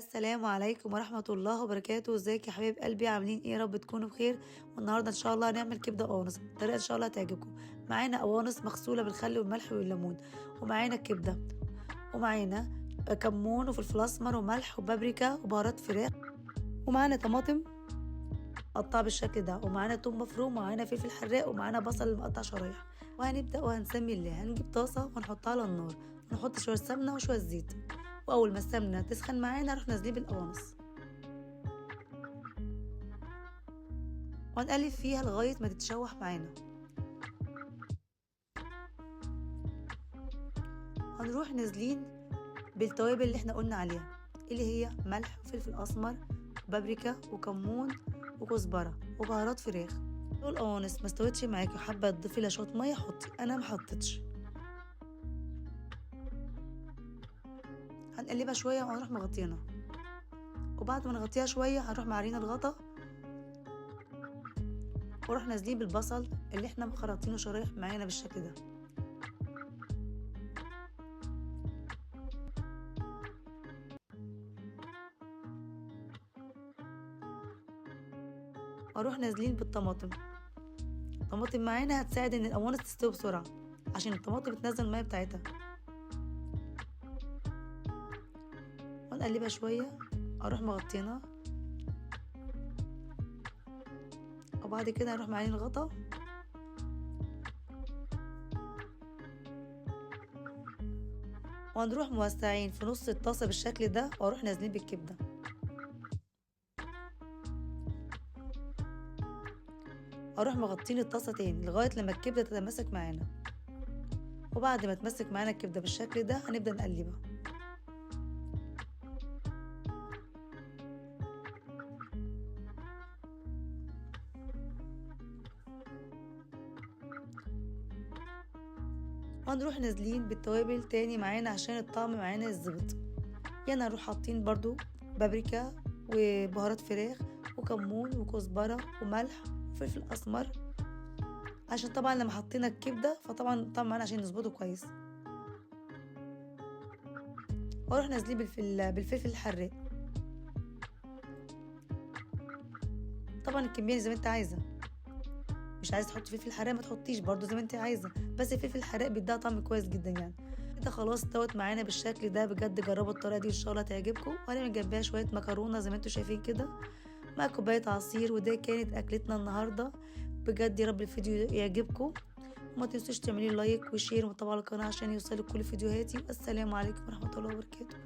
السلام عليكم ورحمة الله وبركاته. ازيك يا حبايب قلبي؟ عاملين ايه؟ يا رب تكونوا بخير. والنهارده ان شاء الله هنعمل كبده قوانص طريقه ان شاء الله هتعجبكم. معانا قوانص مغسوله بالخل والملح والليمون، ومعانا الكبده، ومعانا كمون وفلفل اسمر وملح وبابريكا وبهارات فراخ، ومعانا طماطم مقطعه بالشكل ده، ومعانا توم مفروم، ومعانا فلفل حراق، ومعانا بصل مقطع شرايح. وهنبدا وهنسمي الله. هنجيب طاسه ونحطها على النار، ونحط شويه سمنه وشويه زيت، واول ما السمنه تسخن معانا نروح نازلين بالقوانص وهنقلب فيها لغاية ما تتشوح معانا. هنروح نازلين بالتوابل اللي احنا قلنا عليها، اللي هي ملح وفلفل اسمر وبابريكا وكمون وكزبرة وبهارات فراخ. لو القوانص ما استوتش معاكي وحابة تضيفي لها شوية مية حطي، انا ما حطيتش. هنقلبها شوية وهنروح مغطينها، وبعد ما نغطيها شوية هنروح معرين الغطا، ونروح نازلين بالبصل اللي احنا مخرطينه شرايح معانا بالشكل ده. واروح نازلين بالطماطم. الطماطم معانا هتساعد ان القوانص تستوي بسرعه، عشان الطماطم بتنزل الميه بتاعتها. ونقلبها شويه، اروح مغطينها، وبعد كده هنروح معين الغطا، وهنروح موسعين في نص الطاسه بالشكل ده، واروح نازلين بالكبده. اروح مغطين الطاسه تاني لغايه لما الكبده تتماسك معانا، وبعد ما تمسك معانا الكبده بالشكل ده هنبدا نقلبها. وهنروح نازلين بالتوابل تاني معانا عشان الطعم معانا يظبط. يعني هنروح حاطين برضو بابريكا وبهارات فراخ وكمون وكزبرة وملح وفلفل اسمر، عشان طبعا لما حطينا الكبده فطبعا معانا عشان نظبطه كويس. واروح نازلين بالفلفل الحراق. طبعا الكميه زي ما انت عايزه، مش عايزه تحطي فلفل حراق ما تحطيش برضو زي ما انت عايزه، بس الفلفل الحراق بيديها طعم كويس جدا يعني. كده خلاص استوت معانا بالشكل ده. بجد جربوا الطريقه دي ان شاء الله تعجبكم. وهنعمل جنبها شويه مكرونه زي ما انتم شايفين كده، مع كوبايه عصير. وده كانت اكلتنا النهارده. بجد يا رب الفيديو يعجبكم، وما تنسوش تعملي لايك وشير وتابعوا القناه عشان يوصلك كل فيديوهاتي. والسلام عليكم ورحمه الله وبركاته.